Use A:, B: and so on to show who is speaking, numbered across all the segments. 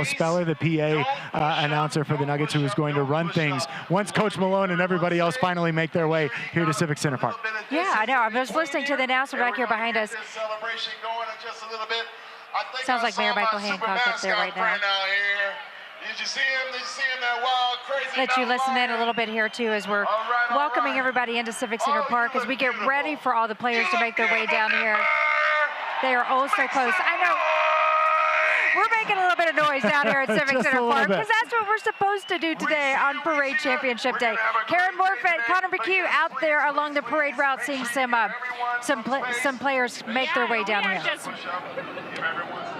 A: Speller, the PA announcer for the Nuggets, who is going to run things once Coach Malone and everybody else finally make their way here to Civic Center Park.
B: Yeah, I know. I was listening to the announcer back here behind us. Sounds like Mayor Michael Hancock up there right now.
C: Did you see him? Did you see him? That wild, crazy.
B: Let you listen in a little bit here too, as we're welcoming everybody into Civic Center Park as we get ready for all the players to make their way down here. They are all so close. I know. We're making a little bit of noise down here at Civic Center Park because that's what we're supposed to do today on Parade Championship Day. Karen Morfett, Connor McHugh out there along the parade route, seeing some players make their way down here.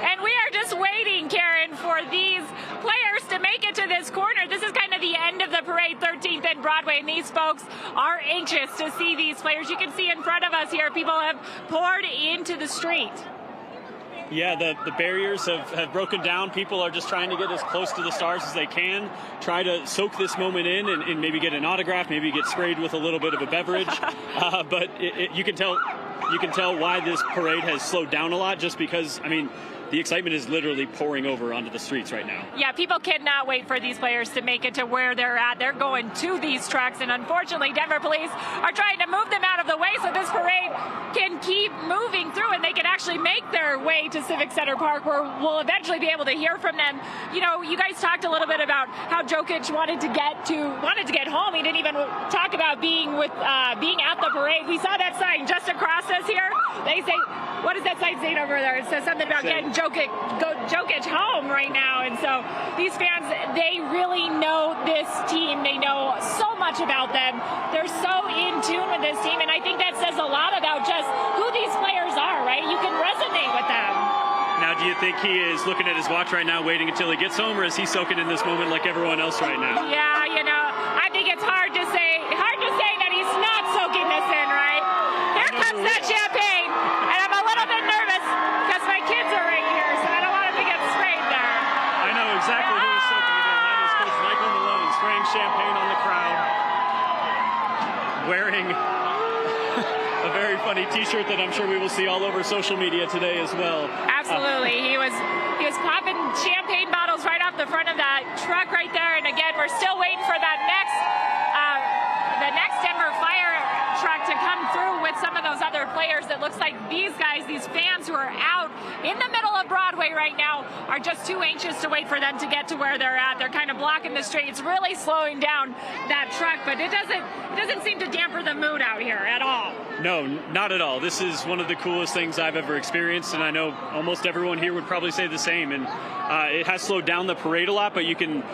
D: And we are just waiting, Karen, for these players to make it to this corner. This is kind of the end of the parade, 13th and Broadway, and these folks are anxious to see these players. You can see in front of us here, people have poured into the street.
E: Yeah, the barriers have broken down. People are just trying to get as close to the stars as they can, try to soak this moment in and maybe get an autograph, maybe get sprayed with a little bit of a beverage. But you can tell why this parade has slowed down a lot, just because, I mean, the excitement is literally pouring over onto the streets right now.
D: Yeah, people cannot wait for these players to make it to where they're at. They're going to these trucks, and unfortunately, Denver police are trying to move them out of the way so this parade can keep moving through and they can actually make their way to Civic Center Park, where we'll eventually be able to hear from them. You know, you guys talked a little bit about how Jokic wanted to get home. He didn't even talk about being at the parade. We saw that sign just across us here. They say, what does that sign say over there? It says something about getting Jokic home right now. And so these fans, they really know this team. They know so much about them. They're so in tune with this team, and I think that says a lot about just who these players are, right? You can resonate with them.
E: Now, do you think he is looking at his watch right now, waiting until he gets home, or is he soaking in this moment like everyone else right now?
D: Yeah, you know, I think it's hard to say that he's not soaking this in, right? Here comes that champagne, and I'm a little bit nervous because my kids are right here, so I don't want him to get sprayed there.
E: I know exactly who is soaking it in. That is Coach Michael Malone spraying champagne on the crowd, wearing a very funny T-shirt that I'm sure we will see all over social media today as well.
D: Absolutely, he was popping champagne bottles right off the front of that truck right there. And again, we're still waiting for that the next Denver Fire truck to come through with some of those other players. It looks like these guys, these fans who are out in the middle of Broadway right now, are just too anxious to wait for them to get to where they're at. They're kind of blocking the street. It's really slowing down that truck, but it doesn't seem to dampen the mood out here at all.
E: No, not at all. This is one of the coolest things I've ever experienced, and I know almost everyone here would probably say the same. And it has slowed down the parade a lot, but you can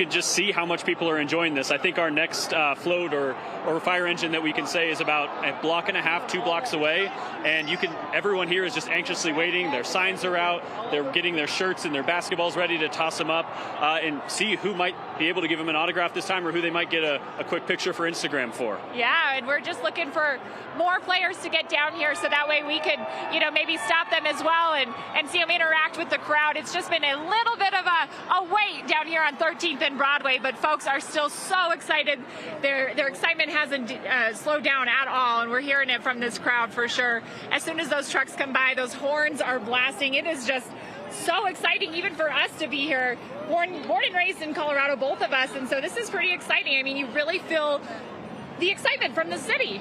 E: just see how much people are enjoying this. I think our next float or fire engine that we can say is about a block and a half, 2 blocks away, and everyone here is just anxiously waiting. Their signs are out. They're getting their shirts and their basketballs ready to toss them up and see who might be able to give them an autograph this time, or who they might get a quick picture for Instagram for.
D: Yeah, and we're just looking for more players to get down here so that way we could, maybe stop them as well and see them interact with the crowd. It's just been a little bit of a wait down here on 13th and Broadway, but folks are still so excited. Their excitement hasn't slowed down at all, and we're hearing it from this crowd for sure. As soon as those trucks come by, those horns are blasting. It is just so exciting, even for us to be here, born and raised in Colorado, both of us, and so this is pretty exciting. I mean, you really feel the excitement from the city.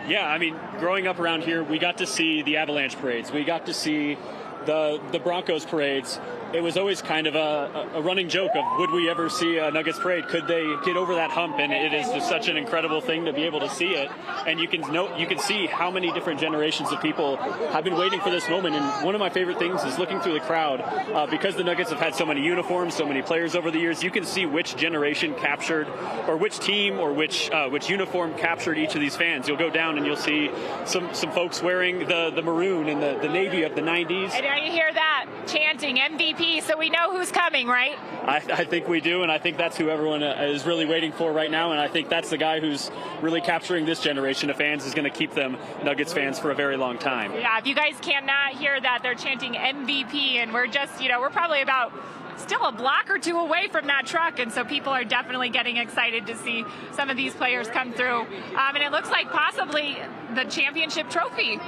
E: Yeah, I mean, growing up around here, we got to see the Avalanche parades. We got to see the Broncos parades. It was always kind of a running joke of, would we ever see a Nuggets parade? Could they get over that hump? And it is just such an incredible thing to be able to see it. And you can see how many different generations of people have been waiting for this moment. And one of my favorite things is looking through the crowd. Because the Nuggets have had so many uniforms, so many players over the years, you can see which generation captured, or which team, or which uniform captured each of these fans. You'll go down and you'll see some folks wearing the maroon and the navy of the 90s.
D: And you hear that chanting MVP, so we know who's coming, right?
E: I think we do, and I think that's who everyone is really waiting for right now, and I think that's the guy who's really capturing this generation of fans, is going to keep them Nuggets fans for a very long time.
D: Yeah, if you guys cannot hear that, they're chanting MVP, and we're just, we're probably about still a block or two away from that truck, and so people are definitely getting excited to see some of these players come through. And it looks like possibly the championship trophy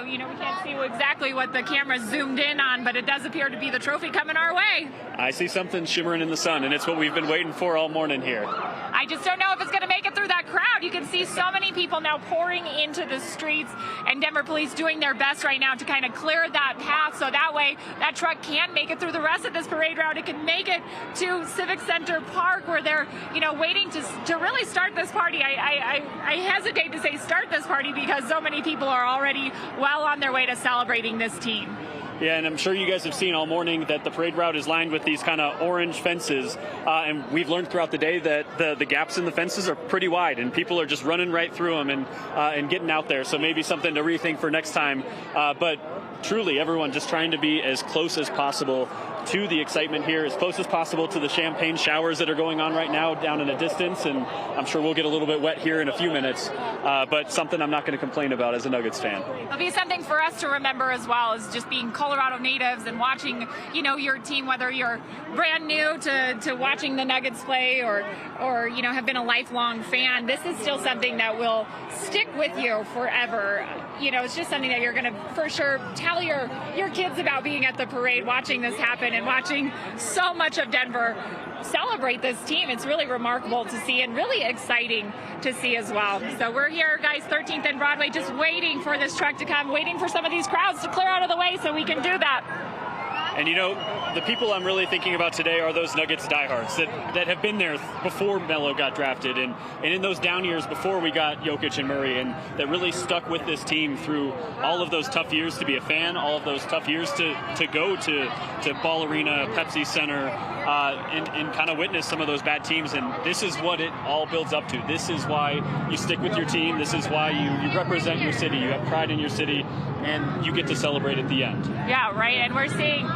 D: we can't see exactly what the camera zoomed in on, but it does appear to be the trophy coming our way.
E: I see something shimmering in the sun, and it's what we've been waiting for all morning here.
D: I just don't know if it's going to make it through that crowd. You can see so many people now pouring into the streets, and Denver police doing their best right now to kind of clear that path, so that way that truck can make it through the rest of this parade route. It can make it to Civic Center Park, where they're waiting to really start this party. I hesitate to say start this party because so many people are already well on their way to celebrating this team.
E: Yeah, and I'm sure you guys have seen all morning that the parade route is lined with these kind of orange fences, and we've learned throughout the day that the gaps in the fences are pretty wide, and people are just running right through them and getting out there. So maybe something to rethink for next time. But truly, everyone just trying to be as close as possible to the excitement here, as close as possible to the champagne showers that are going on right now down in the distance, and I'm sure we'll get a little bit wet here in a few minutes, but something I'm not going to complain about as a Nuggets fan.
D: It'll be something for us to remember as well, as just being Colorado natives and watching, your team, whether you're brand new to watching the Nuggets play or have been a lifelong fan. This is still something that will stick with you forever. It's just something that you're going to for sure tell your kids about, being at the parade, watching this happen, and watching so much of Denver celebrate this team. It's really remarkable to see and really exciting to see as well. So we're here, guys, 13th and Broadway, just waiting for this truck to come, waiting for some of these crowds to clear out of the way so we can do that.
E: And the people I'm really thinking about today are those Nuggets diehards that have been there before Melo got drafted, and in those down years before we got Jokic and Murray, and that really stuck with this team through all of those tough years to be a fan, all of those tough years to go to Ball Arena, Pepsi Center, and kind of witness some of those bad teams. And this is what it all builds up to. This is why you stick with your team. This is why you represent your city. You have pride in your city, and you get to celebrate at the end.
D: Yeah, right. And we're seeing,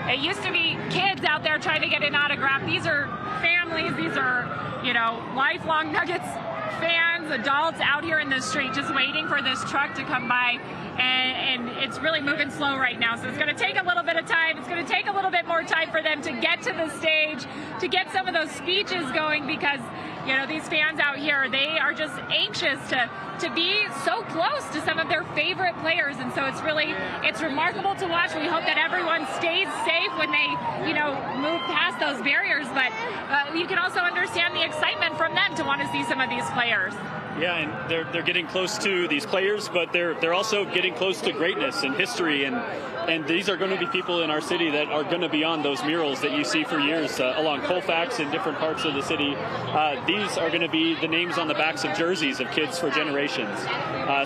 D: it used to be kids out there trying to get an autograph. These are families. These are, lifelong Nuggets fans, adults out here in the street just waiting for this truck to come by. And it's really moving slow right now. So it's going to take a little bit of time. It's going to take a little bit more time for them to get to the stage, to get some of those speeches going, because, these fans out here, they are just anxious to be so close to some of their favorite players. And so it's remarkable to watch. We hope that everyone stays safe when they, move past those barriers. But you can also understand the excitement from them to want to see some of these players.
E: Yeah, and they're getting close to these players, but they're also getting close to greatness and history, and these are going to be people in our city that are going to be on those murals that you see for years along Colfax and different parts of the city. These are going to be the names on the backs of jerseys of kids for generations.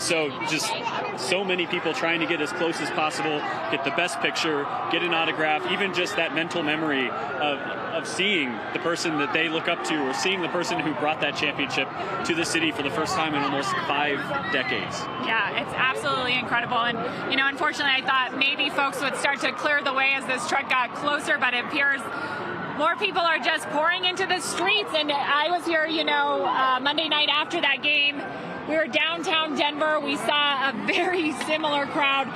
E: So just so many people trying to get as close as possible, get the best picture, get an autograph, even just that mental memory of seeing the person that they look up to, or seeing the person who brought that championship to the city for the first time in almost 5 decades.
D: Yeah, it's absolutely incredible. And, unfortunately, I thought maybe folks would start to clear the way as this truck got closer, but it appears more people are just pouring into the streets. And I was here, Monday night after that game. We were downtown Denver. We saw a very similar crowd,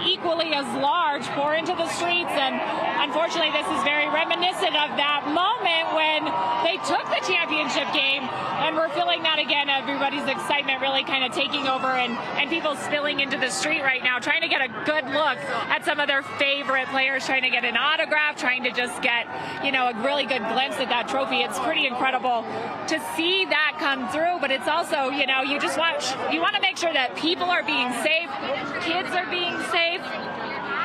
D: equally as large, pour into the streets. And unfortunately, this is very reminiscent of that moment when they took the championship game. And we're feeling that again, everybody's excitement really kind of taking over, and people spilling into the street right now, trying to get a good look at some of their favorite players, trying to get an autograph, trying to just get, a really good glimpse at that trophy. It's pretty incredible to see that come through, but it's also, you want to make sure that people are being safe, kids are being safe,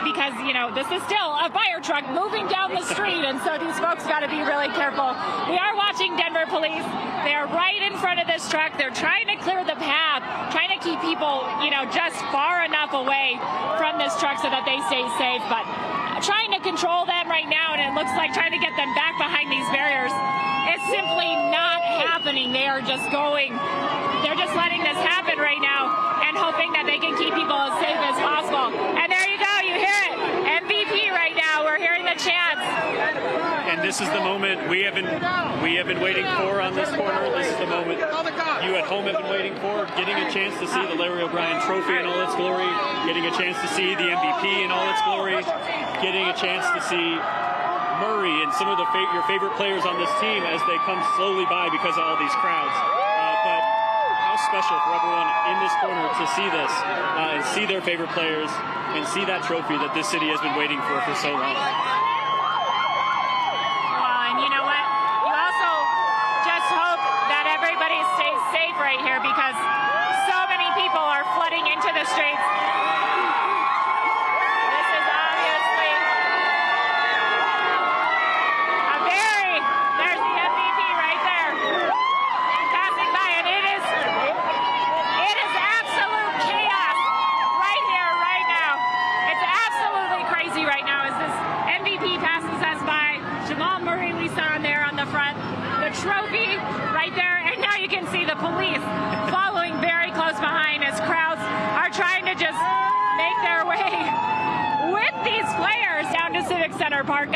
D: because, this is still a fire truck moving down the street, and so these folks got to be really careful. We are watching Denver police. They are right in front of this truck. They're trying to clear the path, trying to keep people, just far enough away from this truck so that they stay safe, but trying to control them right now, and it looks like trying to get them back behind these barriers is simply not happening. They're just letting this happen right now and hoping that they can keep people as safe as possible. And there you go, you hear it. MVP right now, we're hearing the chants.
E: And this is the moment we have been waiting for on this corner. This is the moment you at home have been waiting for, getting a chance to see the Larry O'Brien Trophy in all its glory, getting a chance to see the MVP in all its glory, getting a chance to see Murray and some of your favorite players on this team as they come slowly by because of all these crowds. But how special for everyone in this corner to see this and see their favorite players and see that trophy that this city has been waiting for so long.
D: Well, and you know what? You also just hope that everybody stays safe right here because so many people are flooding into the streets. This is obviously there's the MVP right there passing by, and it is absolute chaos right here, right now. It's absolutely crazy right now as this MVP passes us by. Jamal Murray, we saw him there on the front. The trophy right there, and now you can see the police following very close behind as crowds are trying to just make their way with these players down to Civic Center Park.